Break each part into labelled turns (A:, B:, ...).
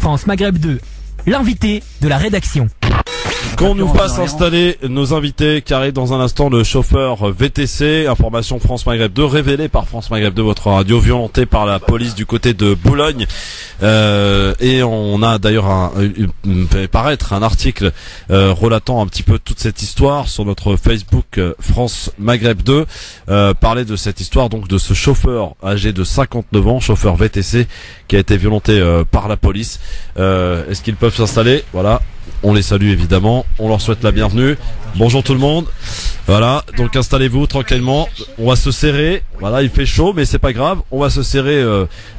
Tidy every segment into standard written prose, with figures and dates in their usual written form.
A: France Maghreb 2, l'invité de la rédaction.
B: Qu'on nous fasse installer nos invités, qui arrive dans un instant le chauffeur VTC, information France Maghreb 2, révélé par France Maghreb 2, votre radio, violenté par la police du côté de Boulogne. Et on a d'ailleurs fait paraître un article relatant un petit peu toute cette histoire sur notre Facebook France Maghreb 2, parler de cette histoire donc de ce chauffeur âgé de 59 ans, chauffeur VTC, qui a été violenté par la police. Est-ce qu'ils peuvent s'installer? Voilà. On les salue évidemment, on leur souhaite la bienvenue. Bonjour tout le monde. Voilà, donc installez-vous tranquillement. On va se serrer. Voilà, il fait chaud, mais c'est pas grave. On va se serrer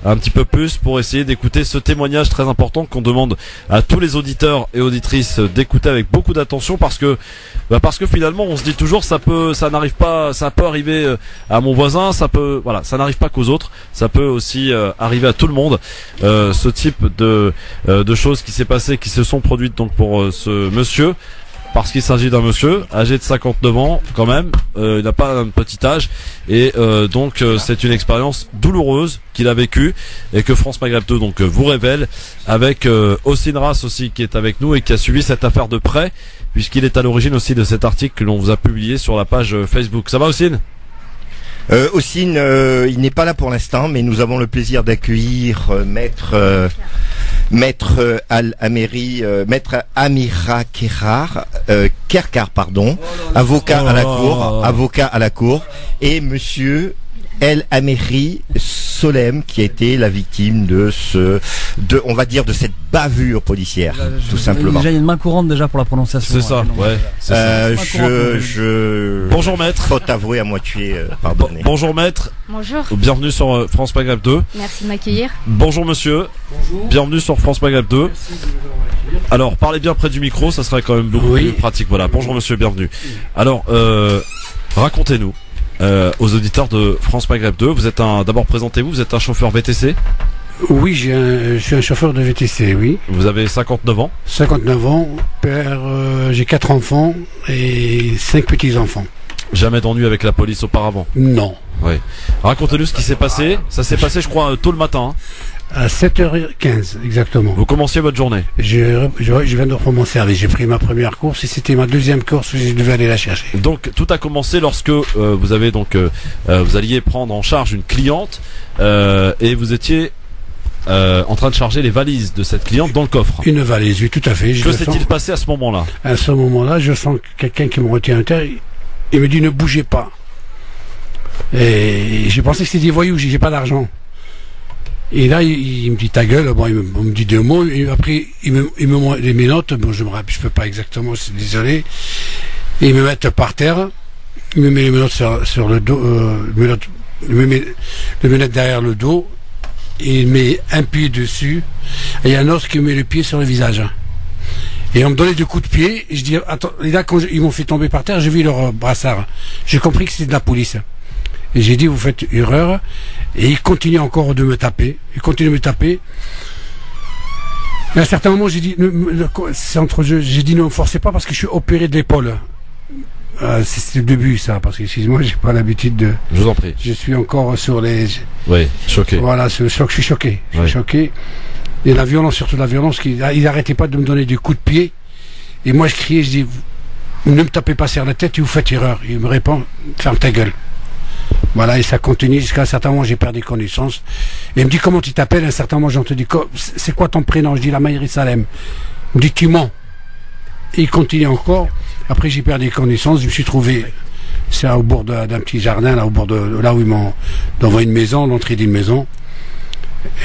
B: un petit peu plus pour essayer d'écouter ce témoignage très important qu'on demande à tous les auditeurs et auditrices d'écouter avec beaucoup d'attention, parce que finalement on se dit toujours ça peut arriver à mon voisin, ça n'arrive pas qu'aux autres, ça peut aussi arriver à tout le monde. Ce type de choses qui se sont produites donc pour ce monsieur. Parce qu'il s'agit d'un monsieur âgé de 59 ans quand même, il n'a pas un petit âge, et donc c'est une expérience douloureuse qu'il a vécue et que France Maghreb 2 donc vous révèle avec Ossine Ras aussi qui est avec nous et qui a suivi cette affaire de près, puisqu'il est à l'origine aussi de cet article que l'on vous a publié sur la page Facebook. Ça va Ossine?
C: Ossine, il n'est pas là pour l'instant, mais nous avons le plaisir d'accueillir Maître Amira Kerkar, avocat à la cour, et Monsieur El Ameri Solem, qui a été la victime de cette bavure policière, tout simplement.
D: Déjà, il y a une main courante déjà pour la prononciation.
B: C'est ça, ouais.
C: Bonjour maître. Faute avouée à moitié pardonnée.
B: Bonjour maître.
E: Bonjour.
B: Bienvenue sur France Maghreb 2.
E: Merci de m'accueillir.
B: Bonjour monsieur. Bonjour. Bienvenue sur France Maghreb 2. Merci de nous avoir accueillis. Alors, parlez bien près du micro, ça serait quand même beaucoup plus pratique. Voilà. Bonjour monsieur, bienvenue. Alors, racontez-nous. Aux auditeurs de France Maghreb 2, d'abord présentez-vous, vous êtes un chauffeur VTC?
F: Oui, je suis un chauffeur de VTC, oui.
B: Vous avez 59 ans?
F: 59 ans, père, j'ai 4 enfants et 5 petits-enfants.
B: Jamais d'ennui avec la police auparavant?
F: Non.
B: Oui. Racontez-nous ce qui s'est passé. Ça s'est passé, je crois, tôt le matin.
F: À 7h15, exactement.
B: Vous commenciez votre journée? Je
F: viens de reprendre mon service. J'ai pris ma première course et c'était ma deuxième course où je devais aller la chercher.
B: Donc tout a commencé lorsque vous alliez prendre en charge une cliente et vous étiez en train de charger les valises de cette cliente dans le coffre.
F: Une valise, oui, tout à fait.
B: Que s'est-il passé à ce moment-là?
F: À ce moment-là, je sens quelqu'un qui me retient à l'intérieur. Il me dit ne bougez pas. Et j'ai pensé que c'était des voyous, j'ai pas d'argent. Et là, il me dit ta gueule. Bon, il me dit 2 mots. Et après, il me montre les menottes. Bon, je peux pas exactement, désolé. Et il me met par terre. Il me met les menottes sur le dos. Il me met le menottes derrière le dos. Et il met un pied dessus. Et il y a un autre qui me met le pied sur le visage. Et on me donnait 2 coups de pied. Et je dis attends. Et là, quand ils m'ont fait tomber par terre, j'ai vu leur brassard. J'ai compris que c'était de la police. Et j'ai dit, vous faites erreur. Et il continue encore de me taper. Et à un certain moment, j'ai dit, c'est entre jeux, j'ai dit, ne me forcez pas parce que je suis opéré de l'épaule. C'est le début, ça, parce que, excusez-moi, j'ai pas l'habitude de...
B: Je vous en prie.
F: Je suis encore sur les...
B: Oui, choqué.
F: Voilà, je suis choqué. Je suis choqué. Et la violence, surtout la violence, il n'arrêtait pas de me donner des coups de pied. Et moi, je criais, je dis, ne me tapez pas sur la tête et vous faites erreur. Il me répond, ferme ta gueule. Voilà, et ça continue jusqu'à un certain moment, j'ai perdu connaissance. Et il me dit, comment tu t'appelles? À un certain moment, j'entends dit, c'est quoi ton prénom? Je dis, la Maïri Salem. Il me dit, tu mens. Et il continue encore. Après, j'ai perdu connaissance. Je me suis trouvé, c'est au bord d'un petit jardin, là, au bord de là où ils m'ont envoyé une maison, l'entrée d'une maison.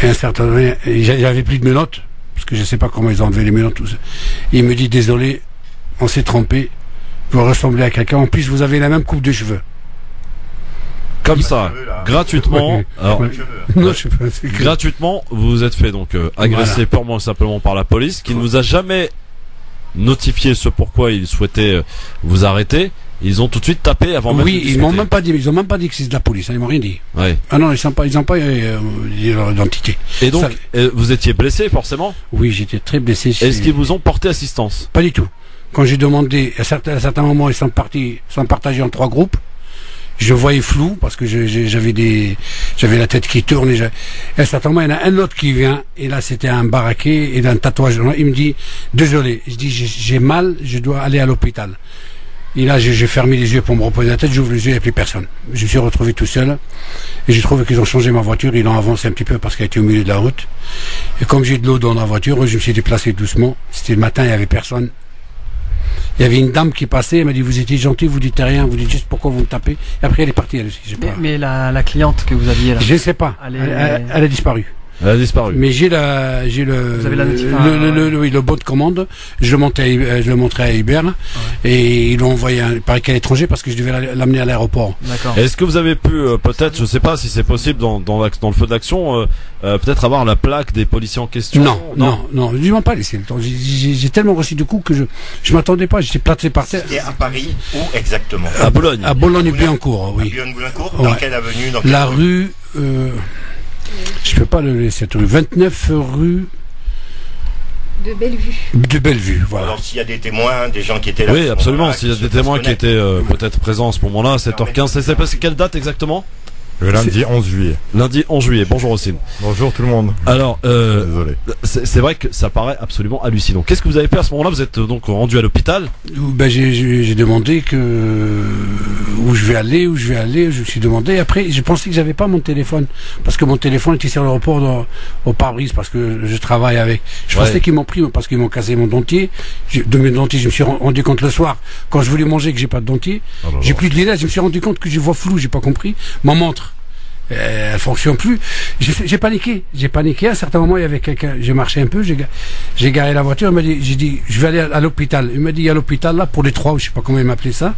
F: Et à un certain moment, j'avais plus de menottes, parce que je sais pas comment ils ont enlevé les menottes, tout ça. Et il me dit, désolé, on s'est trompé. Vous ressemblez à quelqu'un. En plus, vous avez la même coupe de cheveux.
B: Comme ça, gratuitement. Alors,
F: non, je sais pas,
B: gratuitement, vous vous êtes fait donc agresser purement et simplement par la police, qui ne vous a jamais notifié ce pourquoi ils souhaitaient vous arrêter. Ils ont tout de suite tapé avant même.
F: Oui, ils m'ont même pas dit que c'est de la police. Ils m'ont rien dit.
B: Ouais.
F: Ah non, ils n'ont pas dit leur identité.
B: Et donc, vous étiez blessé forcément?
F: Oui, j'étais très blessé.
B: Est-ce qu'ils vous ont porté assistance?
F: Pas du tout. Quand j'ai demandé, à certains moments, ils sont partagés en 3 groupes. Je voyais flou parce que j'avais la tête qui tourne. Et à certain moment, il y en a un autre qui vient. Et là, c'était un baraqué et un tatouage. Il me dit, désolé. Je dis, j'ai mal, je dois aller à l'hôpital. Et là, j'ai fermé les yeux pour me reposer la tête. J'ouvre les yeux, il n'y a plus personne. Je me suis retrouvé tout seul. Et j'ai trouvé qu'ils ont changé ma voiture. Ils l'ont avancé un petit peu parce qu'elle était au milieu de la route. Et comme j'ai de l'eau dans la voiture, je me suis déplacé doucement. C'était le matin, il n'y avait personne. Il y avait une dame qui passait, elle m'a dit, vous étiez gentil, vous dites rien, vous dites juste pourquoi vous me tapez. Et après elle est partie, elle aussi.
D: Mais la cliente que vous aviez là,
F: je sais pas. Elle a disparu.
B: Elle a disparu.
F: Mais j'ai
D: Vous avez la
F: le bon de commande. Je le montrais à Hubert. Ouais. Et ils l'ont envoyé, il paraît qu'à l'étranger parce que je devais l'amener à l'aéroport.
B: D'accord. Est-ce que vous avez pu, peut-être, je sais pas si c'est possible dans le feu d'action, peut-être avoir la plaque des policiers en question?
F: Non. Je m'en pas laissé le temps. J'ai tellement reçu de coups que je m'attendais pas. J'étais platé par terre.
C: C'était à Paris, où exactement?
B: À Boulogne.
F: À Boulogne-Billancourt, oui.
C: À Boulogne-Billancourt. Dans quelle avenue?
F: La rue, je peux pas le laisser cette rue. 29 rue
E: de Bellevue.
F: De Bellevue, voilà.
C: Alors s'il y a des témoins, des gens qui étaient là.
B: Oui, absolument. S'il y a des témoins qui étaient peut-être présents à ce moment-là, 7h15. C'est passé quelle date exactement?
G: Le lundi 11 juillet.
B: Lundi 11 juillet. Bonjour Rossine.
G: Bonjour tout le monde.
B: Alors,
G: désolé.
B: C'est vrai que ça paraît absolument hallucinant. Qu'est-ce que vous avez fait à ce moment-là? Vous êtes donc rendu à l'hôpital?
F: Ben j'ai demandé où je vais aller. Je me suis demandé. Après, je pensais que j'avais pas mon téléphone parce que mon téléphone était sur le report au pare-brise parce que je travaille avec. Je pensais qu'ils m'ont pris parce qu'ils m'ont cassé mon dentier. De mes dentiers, je me suis rendu compte le soir quand je voulais manger que j'ai pas de dentier. J'ai plus de lunettes. Je me suis rendu compte que je vois flou. J'ai pas compris. Ma montre. Elle fonctionne plus. J'ai paniqué. À un certain moment, il y avait quelqu'un. J'ai marché un peu. J'ai garé la voiture. J'ai dit, je vais aller à l'hôpital. Il m'a dit, il y a l'hôpital là pour les 3 ou je sais pas comment il m'appelait ça.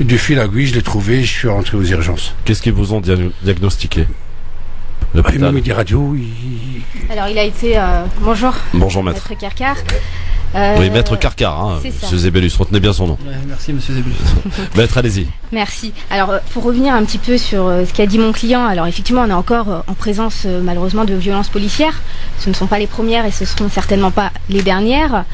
F: Et de fil à aiguille, je l'ai trouvé. Je suis rentré aux urgences.
B: Qu'est-ce qu'ils vous ont diagnostiqué?
F: Ils m'ont mis des radios.
E: Alors il a été. Bonjour.
B: Bonjour maître.
E: Maître Carcar.
B: Oui, maître Carcar, hein, monsieur Zébellus, retenez bien son nom.
D: Ouais, merci monsieur Zébellus.
B: Maître, allez-y.
E: Merci. Alors pour revenir un petit peu sur ce qu'a dit mon client, alors effectivement on est encore en présence malheureusement de violences policières. Ce ne sont pas les premières et ce seront certainement pas les dernières.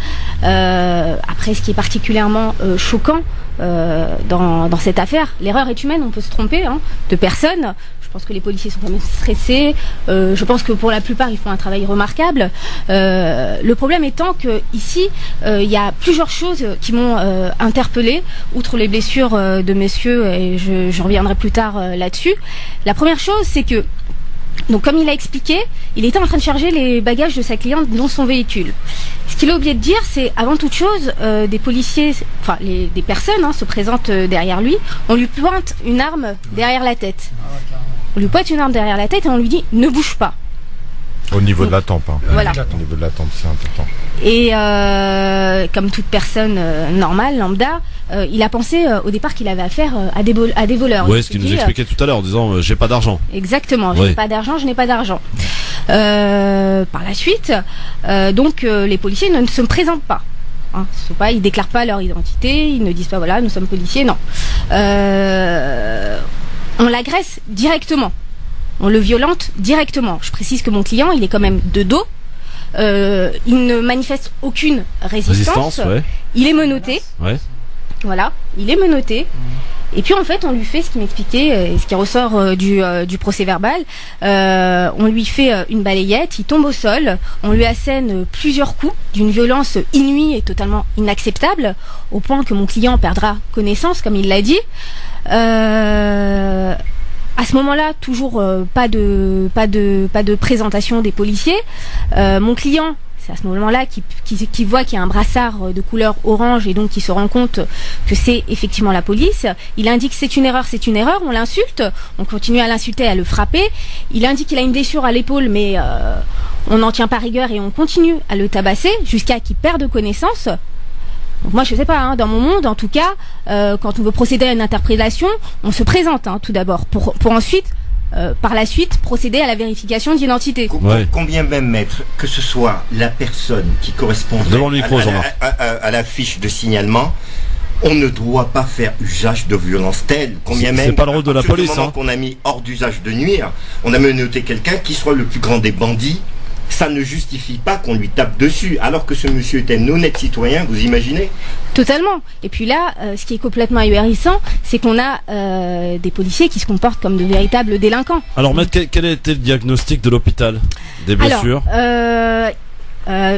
E: Après ce qui est particulièrement choquant dans cette affaire, l'erreur est humaine, on peut se tromper de personne. Je pense que les policiers sont quand même stressés. Je pense que pour la plupart, ils font un travail remarquable. Le problème étant que ici, il y a plusieurs choses qui m'ont interpellée, outre les blessures de monsieur, et je reviendrai plus tard là-dessus. La première chose, c'est que, donc comme il a expliqué, il était en train de charger les bagages de sa cliente dans son véhicule. Ce qu'il a oublié de dire, c'est avant toute chose, des policiers, enfin des personnes se présentent derrière lui, on lui pointe une arme derrière la tête. On lui pointe une arme derrière la tête et on lui dit ne bouge pas.
G: Au niveau de la tempe.
E: Voilà.
G: Au niveau de la tempe, c'est important.
E: Et comme toute personne normale, lambda, il a pensé au départ qu'il avait affaire à des voleurs.
B: Oui, ce qu'il nous expliquait tout à l'heure en disant j'ai pas d'argent.
E: Exactement, je n'ai pas d'argent, je n'ai pas d'argent. Par la suite, donc les policiers ne se présentent pas. Ils déclarent pas leur identité, ils ne disent pas voilà nous sommes policiers, non. On l'agresse directement. On le violente directement. Je précise que mon client, il est quand même de dos. Il ne manifeste aucune résistance.
B: Ouais.
E: Il est menotté.
B: Ouais.
E: Voilà, il est menotté. Et puis en fait, on lui fait ce qu'il m'expliquait, ce qui ressort du procès verbal. On lui fait une balayette, il tombe au sol. On lui assène plusieurs coups d'une violence inouïe et totalement inacceptable, au point que mon client perdra connaissance, comme il l'a dit. À ce moment-là, toujours pas de présentation des policiers. Mon client, c'est à ce moment-là qu'il voit qu'il y a un brassard de couleur orange et donc il se rend compte que c'est effectivement la police. Il indique c'est une erreur, on l'insulte, on continue à l'insulter, à le frapper. Il indique qu'il a une blessure à l'épaule, mais on n'en tient pas rigueur et on continue à le tabasser jusqu'à qu'il perde connaissance. Donc moi je sais pas, dans mon monde en tout cas, quand on veut procéder à une interpellation, on se présente tout d'abord pour ensuite, par la suite, procéder à la vérification d'identité.
C: Combien même maître que ce soit la personne qui correspond à la fiche de signalement, on ne doit pas faire usage de violence telle. Combien même.
B: C'est pas le rôle de la police.
C: Qu'on a mis hors d'usage de nuire, on a menotté quelqu'un qui soit le plus grand des bandits ça ne justifie pas qu'on lui tape dessus, alors que ce monsieur est un honnête citoyen, vous imaginez?
E: Totalement. Et puis là, ce qui est complètement ahurissant, c'est qu'on a des policiers qui se comportent comme de véritables délinquants.
B: Alors, maître, quel a été le diagnostic de l'hôpital? Des blessures?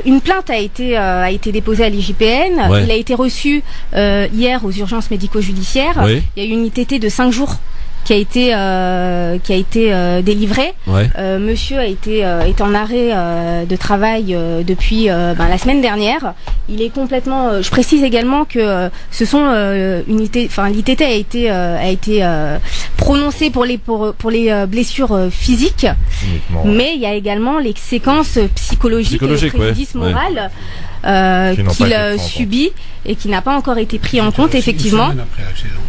E: Une plainte a été déposée à l'IGPN.
B: Ouais.
E: Il a été reçu hier aux urgences médico-judiciaires.
B: Oui.
E: Il y a eu une ITT de 5 jours qui a été délivrée.
B: Ouais.
E: Monsieur est en arrêt de travail depuis la semaine dernière. Il est complètement. Je précise également que ce sont l'ITT a été prononcée pour les blessures physiques,
G: Uniquement, ouais.
E: mais il y a également les séquences psychologiques et le préjudice
B: ouais.
E: moral
G: Qui n'ont pas
E: qu'il
G: été pris en
E: subit et qui n'a pas encore été pris en compte, effectivement.
F: Une semaine après l'accident.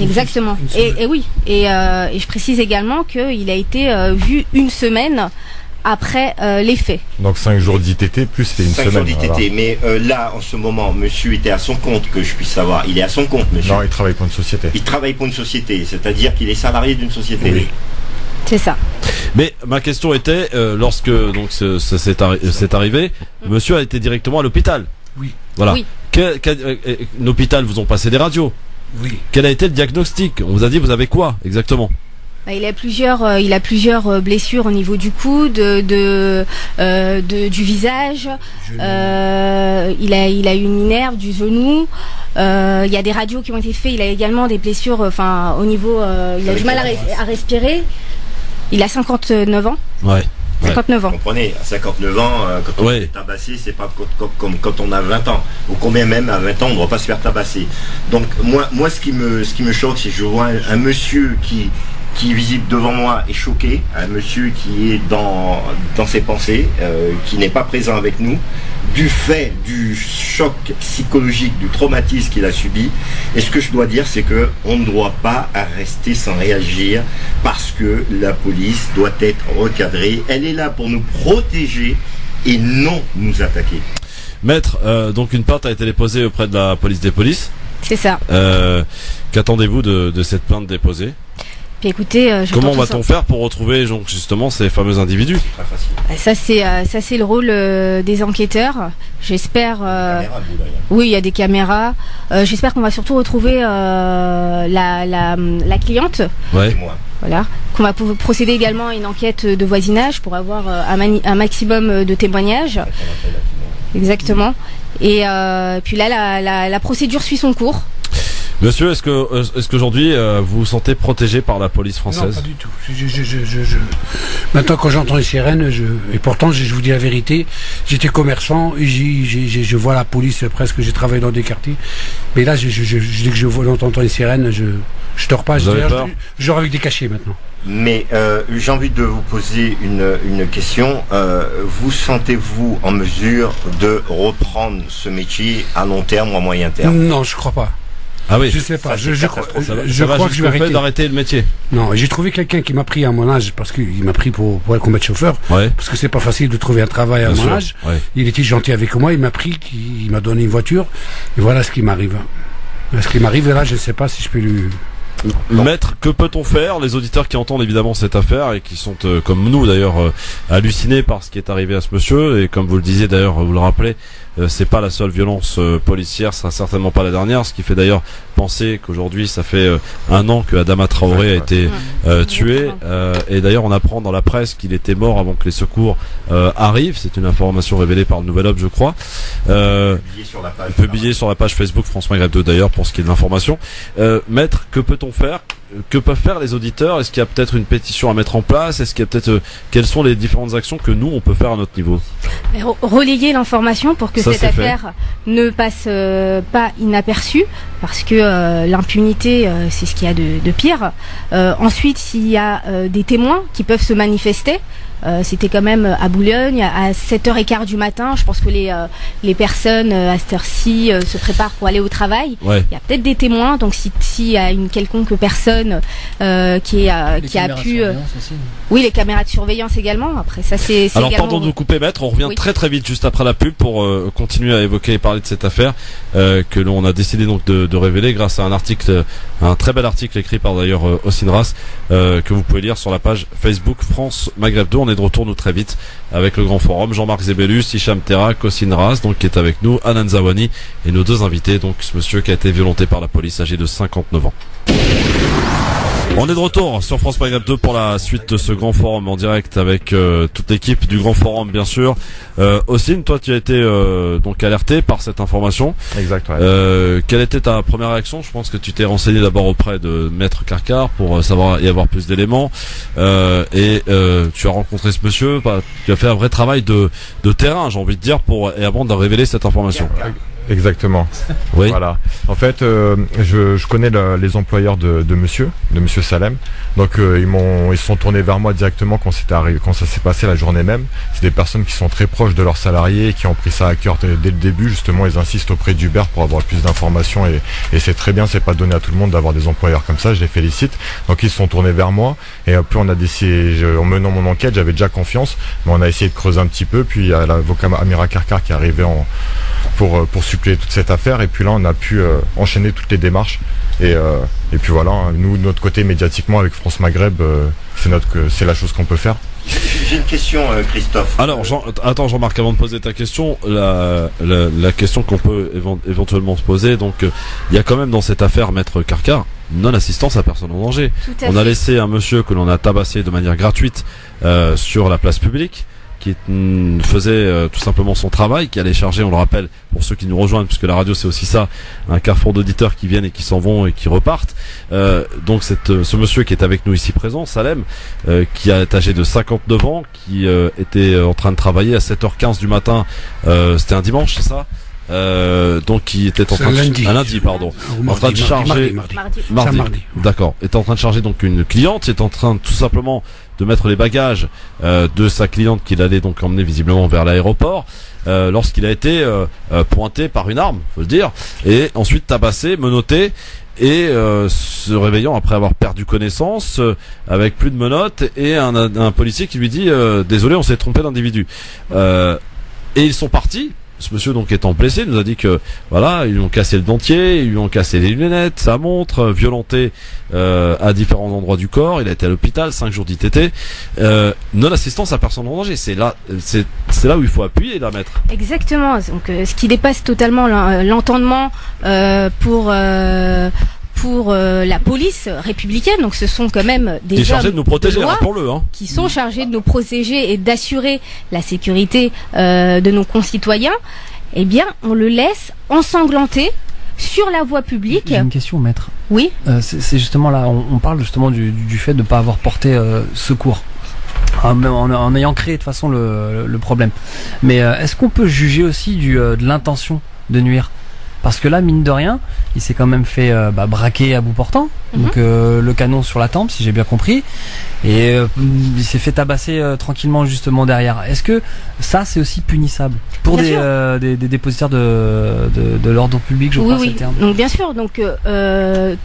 E: Exactement.
F: Une semaine.
E: Et oui. Et je précise également qu'il a été vu une semaine après les faits.
G: Donc 5 jours d'ITT plus c'est une
C: 5 jours
G: semaine.
C: d'ITT,
G: voilà.
C: mais là, en ce moment, monsieur était à son compte, que je puisse savoir. Il est à son compte, monsieur.
G: Non, il travaille pour une société.
C: Il travaille pour une société, c'est-à-dire qu'il est salarié d'une société.
G: Oui.
E: C'est ça.
B: Mais ma question était, lorsque donc c'est arrivé, monsieur a été directement à l'hôpital.
F: Oui.
B: Voilà.
E: Oui.
B: L'hôpital vous ont passé des radios.
F: Oui.
B: Quel a été le diagnostic? On vous a dit vous avez quoi exactement?
E: Il a plusieurs blessures au niveau du coude, du visage. Il a eu une nerve du genou. Il y a des radios qui ont été faites. Il a également des blessures. Au niveau, il a du mal à respirer. Il a 59 ans.
B: Ouais.
E: 59 ans.
C: Vous comprenez, à 59 ans, quand on
B: Ouais.
C: est tabassé, c'est pas comme quand on a 20 ans. Ou combien même à 20 ans, on ne doit pas se faire tabasser. Donc moi ce qui me choque, c'est que je vois un monsieur qui est visible devant moi est choqué, un monsieur qui est dans ses pensées, qui n'est pas présent avec nous, du fait du choc psychologique, du traumatisme qu'il a subi. Et ce que je dois dire, c'est que on ne doit pas rester sans réagir, parce que la police doit être recadrée. Elle est là pour nous protéger et non nous attaquer.
B: Maître, donc une plainte a été déposée auprès de la police des polices.
E: C'est ça.
B: Qu'attendez-vous de cette plainte déposée?
E: Puis écoutez,
B: comment va-t-on faire pour retrouver donc justement ces fameux individus?
C: Très facile.
E: Ça c'est le rôle des enquêteurs. J'espère.
C: Caméra, vous, derrière.
E: Oui, il y a des caméras. J'espère qu'on va surtout retrouver la cliente.
B: Ouais.
C: C'est moi.
E: Voilà. Qu'on va procéder également à une enquête de voisinage pour avoir un maximum de témoignages. Exactement. Et puis là, la procédure suit son cours.
B: Monsieur, est-ce qu'aujourd'hui vous vous sentez protégé par la police
F: Non,
B: française?
F: pas du tout. Maintenant, quand j'entends les sirènes, et pourtant, je vous dis la vérité, j'étais commerçant, et je vois la police presque, j'ai travaillé dans des quartiers. Mais là, dès que j'entends les sirènes, je dors pas.
B: Vous avez peur?
F: Je dors avec des cachets maintenant.
C: Mais j'ai envie de vous poser une question. Vous sentez-vous en mesure de reprendre ce métier à long terme ou à moyen terme?
F: Non, je crois pas.
B: Ah oui.
F: Je sais pas.
C: Ça, c'est
F: Je crois que je vais
B: jusqu'au fait
F: arrêter.
B: d'arrêter le métier.
F: Non, j'ai trouvé quelqu'un qui m'a pris à mon âge, parce qu'il m'a pris pour être combattre chauffeur.
B: Ouais.
F: Parce que c'est pas facile de trouver un travail à
B: Bien
F: mon
B: sûr.
F: âge.
B: Ouais.
F: Il était gentil avec moi, il m'a pris, il m'a donné une voiture. Et voilà ce qui m'arrive. Ce qui m'arrive, et là, je ne sais pas si je peux lui...
B: Maître, que peut-on faire? Les auditeurs qui entendent évidemment cette affaire et qui sont comme nous d'ailleurs hallucinés par ce qui est arrivé à ce monsieur, et comme vous le disiez d'ailleurs, vous le rappelez, c'est pas la seule violence policière, ce sera certainement pas la dernière, ce qui fait d'ailleurs penser qu'aujourd'hui ça fait 1 an que Adama Traoré a été tué, et d'ailleurs on apprend dans la presse qu'il était mort avant que les secours arrivent. C'est une information révélée par le Nouvel Obs, je crois, publiée sur la page Facebook France Maghreb 2 d'ailleurs, pour ce qui est de l'information. Maître, que peut-on faire? Que peuvent faire les auditeurs? Est-ce qu'il y a peut-être une pétition à mettre en place? Est-ce qu'il y a peut-être quelles sont les différentes actions que nous on peut faire à notre niveau?
E: Relayer l'information pour que
B: Ça,
E: cette
B: c'est fait.
E: affaire ne passe pas inaperçue, parce que l'impunité c'est ce qu'il y a de pire. Ensuite, s'il y a des témoins qui peuvent se manifester, c'était quand même à Boulogne à 7h15 du matin. Je pense que les personnes à cette heure-ci se préparent pour aller au travail.
B: Ouais.
E: Il y a peut-être des témoins, donc s'il y a une quelconque personne qui a pu... oui, les caméras de surveillance également. Après, ça c'est
B: Alors
E: également...
B: pardon de vous couper, maître, on revient
E: Oui.
B: très vite juste après la pub pour continuer à évoquer et parler de cette affaire que l'on a décidé donc de révéler grâce à un très bel article écrit par d'ailleurs Osinras, que vous pouvez lire sur la page Facebook France Maghreb 2. On est est de retour nous très vite avec le grand forum. Jean-Marc Zébellus, Hicham Terra, Kosin Ras, donc qui est avec nous, Anan Zawani et nos deux invités, donc ce monsieur qui a été violenté par la police, âgé de 59 ans. On est de retour sur France Maghreb 2 pour la suite de ce grand forum en direct avec toute l'équipe du grand forum, bien sûr. Ossine, toi tu as été donc alerté par cette information.
G: Exact. Ouais.
B: Quelle était ta première réaction? Je pense que tu t'es renseigné d'abord auprès de Maître Carcar pour savoir y avoir plus d'éléments. Tu as rencontré ce monsieur. Tu as fait un vrai travail de terrain, j'ai envie de dire, et avant de révéler cette information.
G: Exactement.
B: Oui.
G: Voilà. En fait, je connais les employeurs de Monsieur Salem. Donc ils se sont tournés vers moi directement quand ça s'est passé la journée même. C'est des personnes qui sont très proches de leurs salariés et qui ont pris ça à cœur dès le début. Justement, ils insistent auprès d'Uber pour avoir plus d'informations et c'est très bien. C'est pas donné à tout le monde d'avoir des employeurs comme ça. Je les félicite. Donc ils se sont tournés vers moi et puis on a décidé, en menant mon enquête, j'avais déjà confiance, mais on a essayé de creuser un petit peu. Puis il y a l'avocat Amira Karkar qui est arrivé pour suppléer toute cette affaire et puis là on a pu enchaîner toutes les démarches et puis voilà, nous de notre côté médiatiquement avec France Maghreb c'est la chose qu'on peut faire.
C: J'ai une question, Christophe.
B: Alors attends Jean-Marc, avant de poser ta question, la question qu'on peut éventuellement se poser, donc il y a quand même dans cette affaire Maître Carcar non-assistance à personne en danger. On a laissé un monsieur que l'on a tabassé de manière gratuite sur la place publique, qui faisait tout simplement son travail, qui allait charger, on le rappelle, pour ceux qui nous rejoignent, puisque la radio c'est aussi ça, un carrefour d'auditeurs qui viennent et qui s'en vont et qui repartent. Donc ce monsieur qui est avec nous ici présent, Salem, qui est âgé de 59 ans, qui était en train de travailler à 7h15 du matin, c'était un dimanche, c'est ça? Donc qui était en train
F: lundi.
B: Un lundi, pardon, en train de charger mardi. D'accord, était en train de charger donc une cliente, est en train tout simplement de mettre les bagages de sa cliente qu'il allait donc emmener visiblement vers l'aéroport lorsqu'il a été pointé par une arme, faut le dire, et ensuite tabassé, menotté et se réveillant après avoir perdu connaissance avec plus de menottes et un policier qui lui dit désolé, on s'est trompé d'individu, et ils sont partis. Ce monsieur donc étant blessé nous a dit que voilà, ils lui ont cassé le dentier, ils lui ont cassé les lunettes, sa montre, violenté à différents endroits du corps. Il a été à l'hôpital, 5 jours d'ITT. Non-assistance à personne en danger, c'est là où il faut appuyer la maître.
E: Exactement. Donc ce qui dépasse totalement l'entendement pour la police républicaine, donc ce sont quand même des hommes
B: chargés de nous protéger,
E: rappelons-le, qui sont chargés de nous protéger et d'assurer la sécurité de nos concitoyens. Eh bien, on le laisse ensanglanter sur la voie publique.
D: J'ai une question, maître.
E: Oui.
D: C'est justement là, on parle justement du fait de ne pas avoir porté secours. En ayant créé de toute façon le problème. Mais est-ce qu'on peut juger aussi de l'intention de nuire? Parce que là, mine de rien, il s'est quand même fait braquer à bout portant, donc le canon sur la tempe, si j'ai bien compris, et il s'est fait tabasser tranquillement justement derrière. Est-ce que ça, c'est aussi punissable pour des dépositaires de l'ordre public, je crois, c'est le terme.
E: Donc bien sûr, donc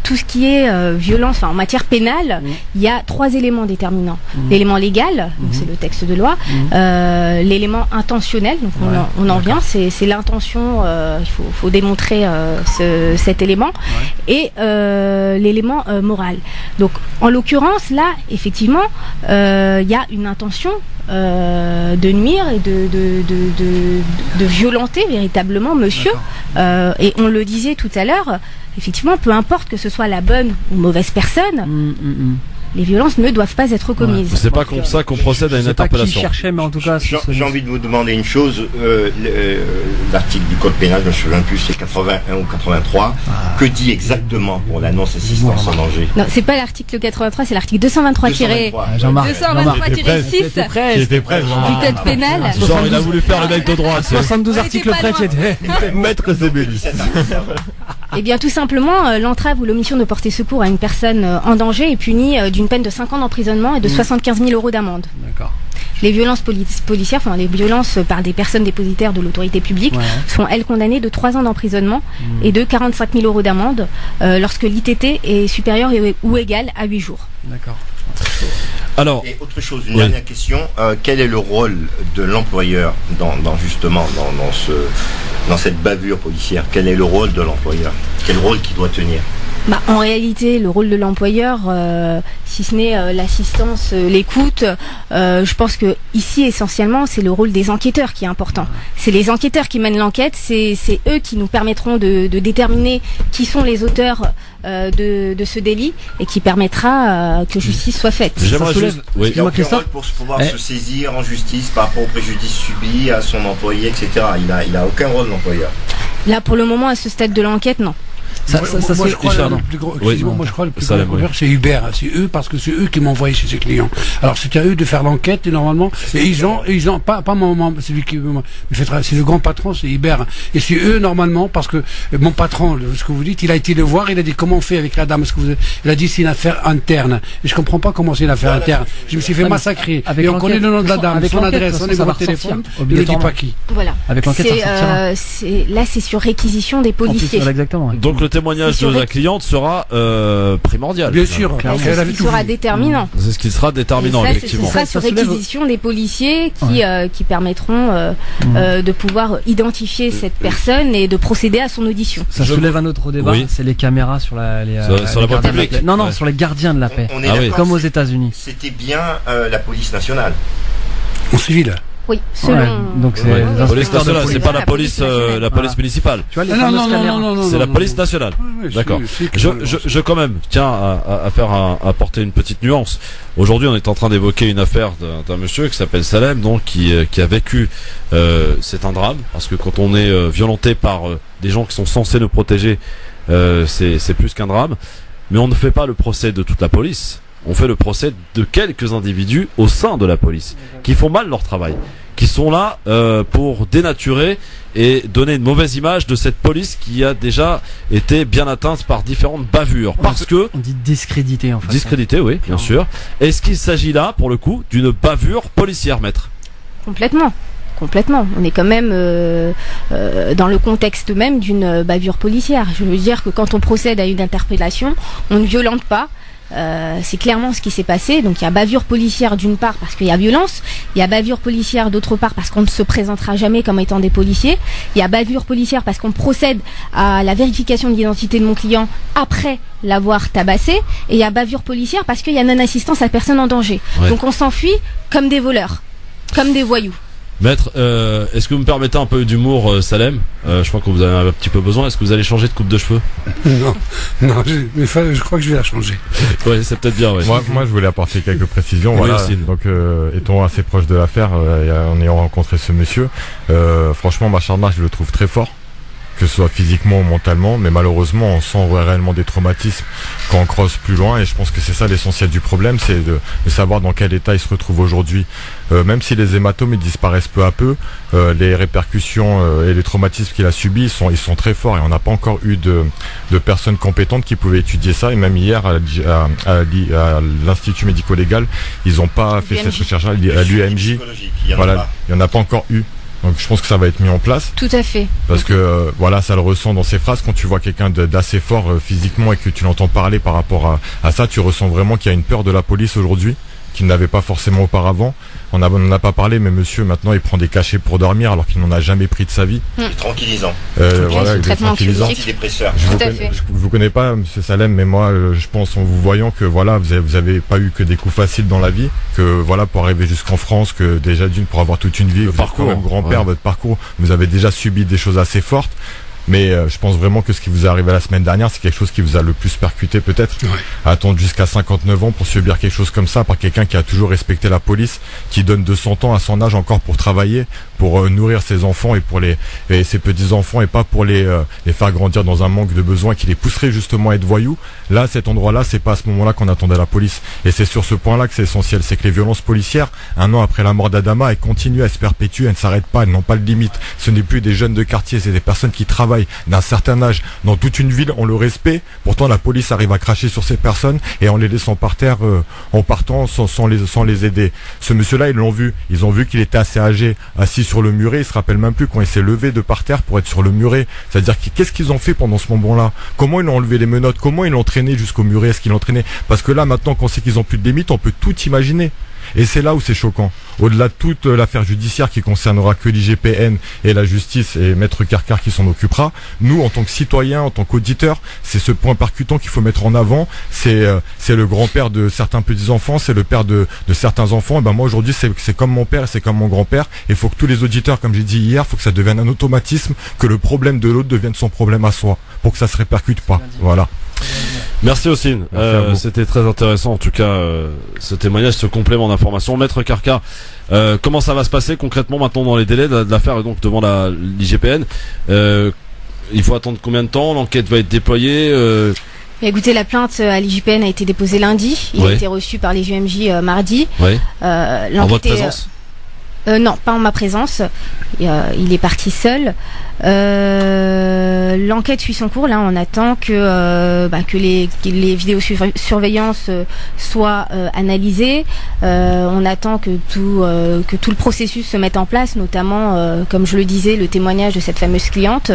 E: tout ce qui est violence, en matière pénale, il y a 3 éléments déterminants. L'élément légal, donc c'est le texte de loi, l'élément intentionnel, donc on en vient, c'est l'intention, il faut démontrer cet élément, et l'élément moral. Donc en l'occurrence là, effectivement, il y a une intention de nuire et de violenter véritablement monsieur, et on le disait tout à l'heure, effectivement, peu importe que ce soit la bonne ou mauvaise personne, les violences ne doivent pas être commises.
B: C'est pas comme ça qu'on procède à une interpellation.
D: Je sais pas qui cherchait, mais en tout cas,
C: j'ai envie de vous demander une chose. L'article du code pénal, je me souviens plus, c'est 81 ou 83. Que dit exactement pour la non-assistance en danger?
E: Non, c'est pas l'article 83, c'est l'article 223-6
G: J'étais prêt.
E: du code pénal.
B: Genre, il a voulu faire le mec de droite.
D: 72 articles près qui étaient.
G: Maître Zébellus.
E: Eh bien, tout simplement, l'entrave ou l'omission de porter secours à une personne en danger est punie d'une peine de 5 ans d'emprisonnement et de 75 000 € d'amende.
D: D'accord.
E: Les violences policières, enfin les violences par des personnes dépositaires de l'autorité publique, sont elles condamnées de 3 ans d'emprisonnement et de 45 000 € d'amende lorsque l'ITT est supérieur ou égal à 8 jours.
D: D'accord.
B: Alors,
C: et autre chose, une dernière question, quel est le rôle de l'employeur dans cette bavure policière? Quel est le rôle de l'employeur? Quel rôle qu'il doit tenir?
E: En réalité, le rôle de l'employeur, si ce n'est l'assistance, l'écoute, je pense que ici essentiellement c'est le rôle des enquêteurs qui est important. C'est les enquêteurs qui mènent l'enquête, c'est eux qui nous permettront de déterminer qui sont les auteurs de ce délit et qui permettra que justice soit faite.
B: J'aimerais juste... Oui.
C: Il a aucun rôle pour pouvoir se saisir en justice par rapport au préjudice subi à son employé, etc. Il a aucun rôle, l'employeur.
E: Là, pour le moment, à ce stade de l'enquête, non.
F: Moi, je crois que le plus gros employeur, c'est Uber. C'est eux, parce que c'est eux qui m'envoient chez ses clients. Alors, c'est à eux de faire l'enquête, et normalement, et ils ont, pas celui qui c'est le grand patron, c'est Uber. Et c'est eux, normalement, parce que mon patron, ce que vous dites, il a été le voir, il a dit comment on fait avec la dame, il a dit c'est une affaire interne. Et je comprends pas comment c'est une affaire interne. Je me suis fait massacrer. Et on connaît le nom de la dame, son adresse, son numéro de téléphone, il ne dit pas qui.
E: Voilà.
D: Avec l'enquête,
E: là, c'est sur réquisition des policiers.
D: Exactement.
B: Donc le témoignage de la cliente sera primordial.
F: Bien sûr,
E: c'est ce qui sera déterminant.
B: C'est ce qui sera déterminant, effectivement.
E: Ce sera sur réquisition des policiers qui permettront de pouvoir identifier cette personne et de procéder à son audition.
D: Ça soulève un autre débat, c'est les caméras sur la
B: voie publique.
D: Non, sur les gardiens de la paix.
C: On est
D: comme aux États-Unis.
C: C'était bien la police nationale.
F: En civil.
E: Oui, selon.
D: Donc c'est
B: la police nationale, c'est pas la police municipale.
D: Tu vois,
F: Non,
B: c'est la police nationale. D'accord. Je quand même tiens à apporter une petite nuance. Aujourd'hui, on est en train d'évoquer une affaire d'un monsieur qui s'appelle Salem, donc qui a vécu. C'est un drame parce que quand on est violenté par des gens qui sont censés nous protéger, c'est plus qu'un drame. Mais on ne fait pas le procès de toute la police. On fait le procès de quelques individus au sein de la police qui font mal leur travail, qui sont là pour dénaturer et donner une mauvaise image de cette police qui a déjà été bien atteinte par différentes bavures. Parce que
D: on dit discrédité en fait.
B: Discrédité, oui, bien sûr. Est-ce qu'il s'agit là, pour le coup, d'une bavure policière, maître?
E: Complètement. On est quand même dans le contexte même d'une bavure policière. Je veux dire que quand on procède à une interpellation, on ne violente pas. C'est clairement ce qui s'est passé. Donc il y a bavure policière d'une part parce qu'il y a violence, il y a bavure policière d'autre part parce qu'on ne se présentera jamais comme étant des policiers, il y a bavure policière parce qu'on procède à la vérification de l'identité de mon client après l'avoir tabassé, et il y a bavure policière parce qu'il y a non-assistance à personne en danger. Donc on s'enfuit comme des voleurs, comme des voyous.
B: Maître, est-ce que vous me permettez un peu d'humour, Salem? Je crois que vous avez un petit peu besoin. Est-ce que vous allez changer de coupe de cheveux?
F: Non, je crois que je vais la changer.
B: Oui, c'est peut-être bien. Ouais.
G: Moi, je voulais apporter quelques précisions.
B: Oui,
G: voilà.
B: aussi.
G: Donc, étant assez proche de l'affaire, en ayant rencontré ce monsieur, franchement, Macharnard, je le trouve très fort, que ce soit physiquement ou mentalement, mais malheureusement, on sent réellement des traumatismes quand on creuse plus loin, et je pense que c'est ça l'essentiel du problème, c'est de savoir dans quel état il se retrouve aujourd'hui. Même si les hématomes ils disparaissent peu à peu, les répercussions et les traumatismes qu'il a subis, ils sont très forts, et on n'a pas encore eu de personnes compétentes qui pouvaient étudier ça. Et même hier à l'Institut médico-légal, ils n'ont pas fait cette recherche à l'UMJ. Voilà, il n'y en a pas encore eu. Donc je pense que ça va être mis en place.
E: Tout à fait.
G: Parce que voilà, ça le ressent dans ses phrases. Quand tu vois quelqu'un d'assez fort physiquement et que tu l'entends parler par rapport à ça, tu ressens vraiment qu'il y a une peur de la police aujourd'hui qu'il n'avait pas forcément auparavant. On n'en a pas parlé, mais monsieur maintenant il prend des cachets pour dormir alors qu'il n'en a jamais pris de sa vie.
C: Tranquillisant.
G: Voilà, il est tranquillisant.
C: Antidépresseur.
G: Je vous connais pas, monsieur Salem, mais moi je pense en vous voyant que voilà, vous avez pas eu que des coups faciles dans la vie, que voilà, pour arriver jusqu'en France, que déjà d'une, pour avoir toute une vie, vous êtes quand même grand-père, votre parcours, vous avez déjà subi des choses assez fortes. Mais je pense vraiment que ce qui vous est arrivé la semaine dernière, c'est quelque chose qui vous a le plus percuté peut-être. Attendre jusqu'à 59 ans pour subir quelque chose comme ça par quelqu'un qui a toujours respecté la police, qui donne de son temps à son âge encore pour travailler, pour nourrir ses enfants et ses petits-enfants, et pas pour les faire grandir dans un manque de besoins qui les pousserait justement à être voyous. Là, cet endroit-là, c'est pas à ce moment-là qu'on attendait la police. Et c'est sur ce point-là que c'est essentiel, c'est que les violences policières, un an après la mort d'Adama, elles continuent, elles se perpétuent, elles ne s'arrêtent pas, elles n'ont pas de limite. Ce n'est plus des jeunes de quartier, c'est des personnes qui travaillent d'un certain âge dans toute une ville, ont le respect. Pourtant, la police arrive à cracher sur ces personnes et en les laissant par terre, en partant sans les aider. Ce monsieur-là, ils l'ont vu. Ils ont vu qu'il était assez âgé, assis sur le muret. Ils se rappellent même plus quand il s'est levé de par terre pour être sur le muret. C'est-à-dire qu'est-ce qu'ils ont fait pendant ce moment-là? Comment ils l'ont enlevé les menottes? Comment ils l'ont traîné jusqu'au muret? Est-ce qu'ils l'ont traîné? Parce que là, maintenant, qu'on sait qu'ils ont plus de limite, on peut tout imaginer. Et c'est là où c'est choquant. Au-delà de toute l'affaire judiciaire qui concernera que l'IGPN et la justice et Maître Carcar qui s'en occupera, nous, en tant que citoyens, en tant qu'auditeurs, c'est ce point percutant qu'il faut mettre en avant. C'est le grand-père de certains petits-enfants, c'est le père de certains enfants. Et ben moi, aujourd'hui, c'est comme mon père et c'est comme mon grand-père. Il faut que tous les auditeurs, comme j'ai dit hier, faut que ça devienne un automatisme, que le problème de l'autre devienne son problème à soi, pour que ça se répercute pas. Voilà.
B: Merci Ossine, c'était très intéressant en tout cas ce témoignage, ce complément d'information. Maître Carcar, comment ça va se passer concrètement maintenant dans les délais de l'affaire donc devant l'IGPN? Il faut attendre combien de temps? L'enquête va être déployée?
E: Écoutez, la plainte à l'IGPN a été déposée lundi, il a été reçu par les JMJ mardi.
B: En votre présence?
E: Non, pas en ma présence. Il est parti seul. L'enquête suit son cours. Là, on attend que les vidéosurveillances soient analysées. On attend que tout le processus se mette en place, notamment, comme je le disais, le témoignage de cette fameuse cliente.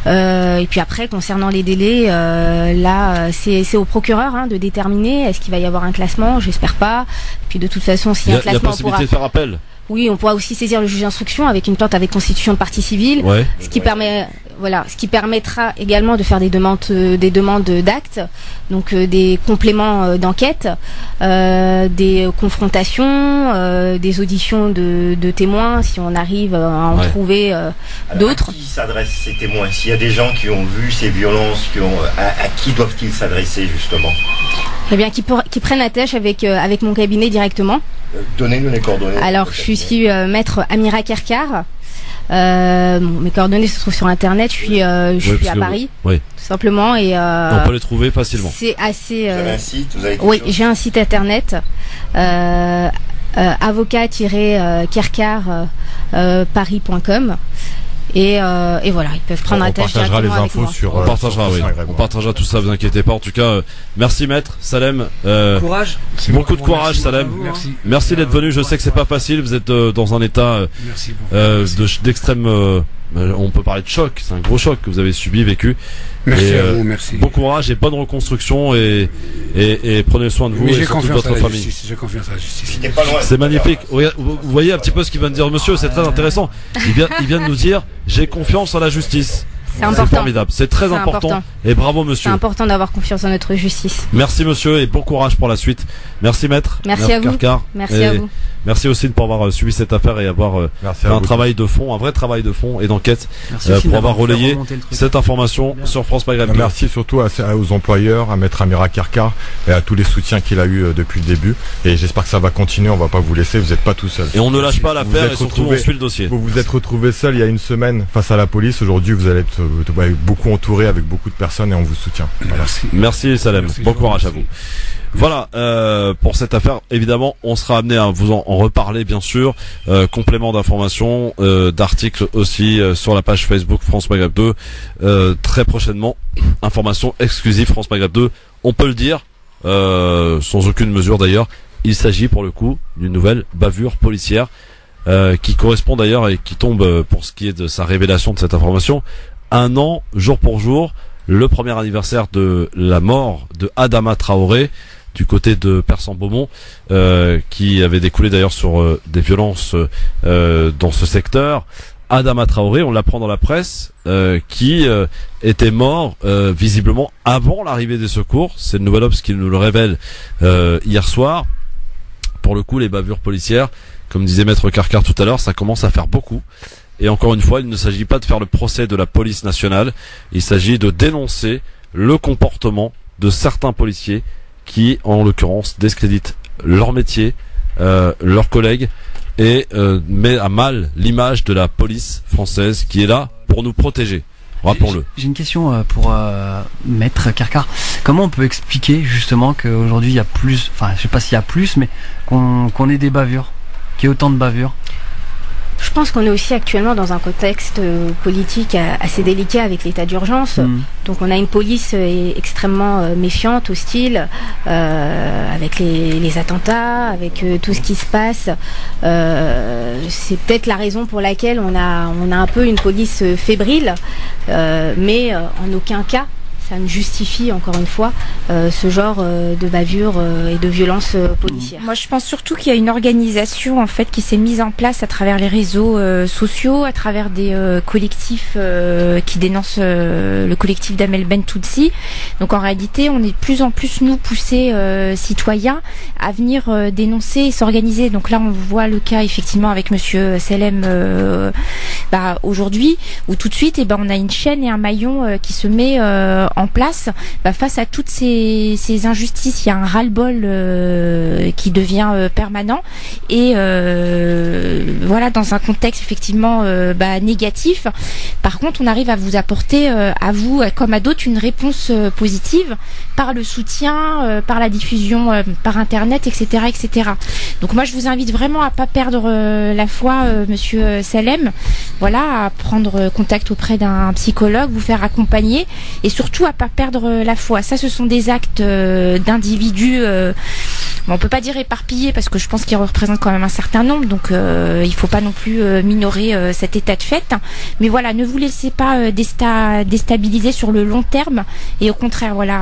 E: Et puis après, concernant les délais, là, c'est au procureur de déterminer. Est-ce qu'il va y avoir un classement? J'espère pas. Et puis de toute façon, s'il y a un classement,
B: il y a possibilité de faire appel.
E: Oui, on pourra aussi saisir le juge d'instruction avec une plainte avec constitution de partie civile, ce qui permettra également de faire des demandes d'actes, donc des compléments d'enquête, des confrontations, des auditions de témoins si on arrive à en trouver d'autres.
C: À qui s'adressent ces témoins? S'il y a des gens qui ont vu ces violences, à qui doivent-ils s'adresser justement?
E: Eh bien, qui prennent attache avec mon cabinet directement.
C: Donnez-nous les coordonnées. Alors,
E: je suis maître Amira Kerkar. Mes coordonnées se trouvent sur internet. Je suis à Paris, tout simplement, et
B: on peut les trouver facilement.
E: C'est assez.
C: Vous avez un site?
E: Oui, j'ai un site internet. avocat-kerkar paris.com. Et voilà, ils peuvent prendre attache directement avec moi.
G: On partagera les infos sur.
B: On partagera tout ça, vous inquiétez pas. En tout cas, merci maître Salem.
D: Courage.
B: Beaucoup de courage, Salem. Merci d'être venu. Je sais que c'est pas facile. Vous êtes dans un état d'extrême. On peut parler de choc. C'est un gros choc que vous avez subi,
F: Merci à vous, merci.
B: Bon courage et bonne reconstruction et prenez soin de vous et surtout de votre famille.
F: J'ai confiance à la justice.
B: C'est magnifique. Vous voyez un petit peu ce qu'il vient de dire monsieur, c'est très intéressant. Il vient de nous dire j'ai confiance en la justice. C'est formidable, c'est très important. Et bravo monsieur.
E: C'est important d'avoir confiance en notre justice.
B: Merci monsieur et bon courage pour la suite. Merci maître.
E: Merci à vous.
B: Carcar.
E: Merci à vous.
B: Merci aussi pour avoir suivi cette affaire et avoir fait un travail de fond, un vrai travail de fond et d'enquête pour avoir relayé cette information sur France Maghreb.
G: Merci surtout aux employeurs, à Maître Amira Carcar et à tous les soutiens qu'il a eu depuis le début. Et j'espère que ça va continuer, on va pas vous laisser, vous n'êtes pas tout seul.
B: Et on ne lâche pas l'affaire et surtout on suit le dossier.
G: Vous vous êtes retrouvé seul il y a une semaine face à la police. Aujourd'hui vous allez être beaucoup entouré avec beaucoup de personnes et on vous soutient.
F: Voilà.
B: Merci Salem, bon courage à vous. Voilà, pour cette affaire, évidemment, on sera amené à vous en reparler, bien sûr. Complément d'informations, d'articles aussi sur la page Facebook France Maghreb 2. Très prochainement, information exclusive France Maghreb 2. On peut le dire, sans aucune mesure d'ailleurs, il s'agit pour le coup d'une nouvelle bavure policière qui correspond d'ailleurs et qui tombe, pour ce qui est de sa révélation de cette information, 1 an, jour pour jour, le premier anniversaire de la mort de Adama Traoré, du côté de Persan-Beaumont, qui avait découlé d'ailleurs sur des violences dans ce secteur. Adama Traoré, on l'apprend dans la presse, qui était mort visiblement avant l'arrivée des secours. C'est le Nouvel Obs qui nous le révèle hier soir. Pour le coup, les bavures policières, comme disait Maître Carcar tout à l'heure, ça commence à faire beaucoup. Et encore une fois, il ne s'agit pas de faire le procès de la police nationale, il s'agit de dénoncer le comportement de certains policiers qui, en l'occurrence, discréditent leur métier, leurs collègues, et met à mal l'image de la police française qui est là pour nous protéger. Rappelons-le.
D: J'ai une question pour Maître Carcar. Comment on peut expliquer justement qu'aujourd'hui il y a plus, enfin je sais pas s'il y a plus, mais qu'on ait des bavures, qu'il y ait autant de bavures?
E: Je pense qu'on est aussi actuellement dans un contexte politique assez délicat avec l'état d'urgence. Donc on a une police extrêmement méfiante, hostile, avec les attentats, avec tout ce qui se passe. C'est peut-être la raison pour laquelle on a un peu une police fébrile, mais en aucun cas ça ne justifie encore une fois ce genre de bavure et de violence policière.
H: Moi, je pense surtout qu'il y a une organisation en fait qui s'est mise en place à travers les réseaux sociaux, à travers des collectifs qui dénoncent le collectif d'Amel Bentoudsi. Donc en réalité, on est de plus en plus nous poussés citoyens à venir dénoncer et s'organiser. Donc là, on voit le cas effectivement avec Monsieur Selem aujourd'hui, où tout de suite, on a une chaîne et un maillon qui se met en place face à toutes ces injustices. Il y a un ras-le-bol qui devient permanent et voilà, dans un contexte effectivement négatif. Par contre, on arrive à vous apporter à vous comme à d'autres une réponse positive par le soutien, par la diffusion par internet, etc., etc. Donc moi, je vous invite vraiment à pas perdre la foi, Monsieur Selem. Voilà, à prendre contact auprès d'un psychologue, vous faire accompagner et surtout à pas perdre la foi. Ça, ce sont des actes d'individus, on peut pas dire éparpillés parce que je pense qu'ils représentent quand même un certain nombre, donc il faut pas non plus minorer cet état de fait. Mais voilà, ne vous laissez pas déstabiliser sur le long terme et au contraire, voilà,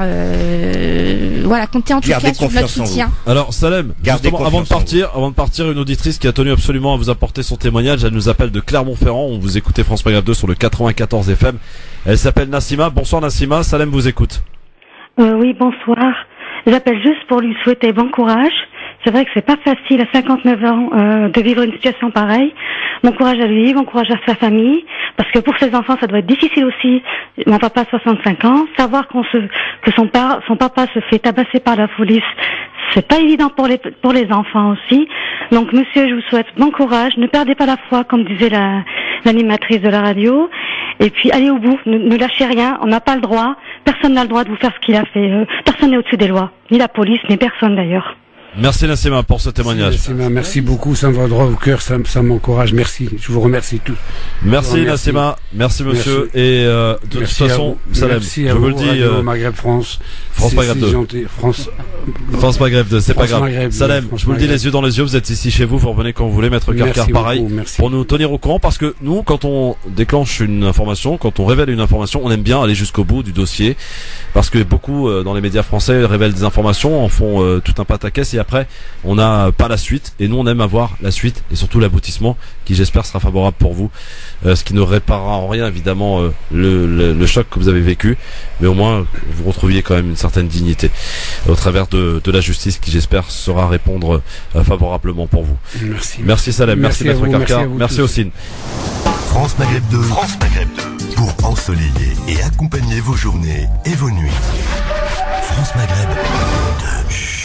H: comptez en tout cas sur notre soutien.
B: Alors Salem, justement, avant de partir, une auditrice qui a tenu absolument à vous apporter son témoignage, elle nous appelle de Clermont-Ferrand, on vous écoutez France Maghreb 2 sur le 94 FM. Elle s'appelle Nassima. Bonsoir Nassima, Salem vous écoute.
I: Oui, bonsoir. J'appelle juste pour lui souhaiter bon courage. C'est vrai que c'est pas facile à 59 ans de vivre une situation pareille. Bon courage à lui, bon courage à sa famille, parce que pour ses enfants ça doit être difficile aussi. Mon papa a 65 ans, savoir que son papa se fait tabasser par la police, c'est pas évident pour les enfants aussi. Donc monsieur, je vous souhaite bon courage, ne perdez pas la foi comme disait l'animatrice de la radio. Et puis allez au bout, ne lâchez rien, on n'a pas le droit, personne n'a le droit de vous faire ce qu'il a fait, personne n'est au-dessus des lois, ni la police, ni personne d'ailleurs.
B: Merci Nassima pour ce témoignage.
F: Nassima, merci beaucoup, ça me va droit au cœur, ça m'encourage, merci, je vous remercie tous.
B: Merci Nassima, merci monsieur, merci. Et de toute façon, Salem, je vous le dis,
F: Maghreb France
B: Maghreb 2. France Maghreb 2, c'est pas grave. Maghreb, Salem, je vous le dis les yeux dans les yeux, vous êtes ici chez vous revenez quand vous voulez, Maître Karkar, pareil, pour nous tenir au courant, parce que nous, quand on déclenche une information, quand on révèle une information, on aime bien aller jusqu'au bout du dossier, parce que beaucoup dans les médias français révèlent des informations, en font tout un pataquès et après on n'a pas la suite, et nous on aime avoir la suite et surtout l'aboutissement qui j'espère sera favorable pour vous, ce qui ne réparera en rien évidemment le choc que vous avez vécu, mais au moins vous retrouviez quand même une certaine dignité au travers de la justice qui j'espère saura répondre favorablement pour vous. Merci Salem, merci Maître Karkar, merci Ossine.
J: France Maghreb 2, pour ensoleiller et accompagner vos journées et vos nuits. France Maghreb 2.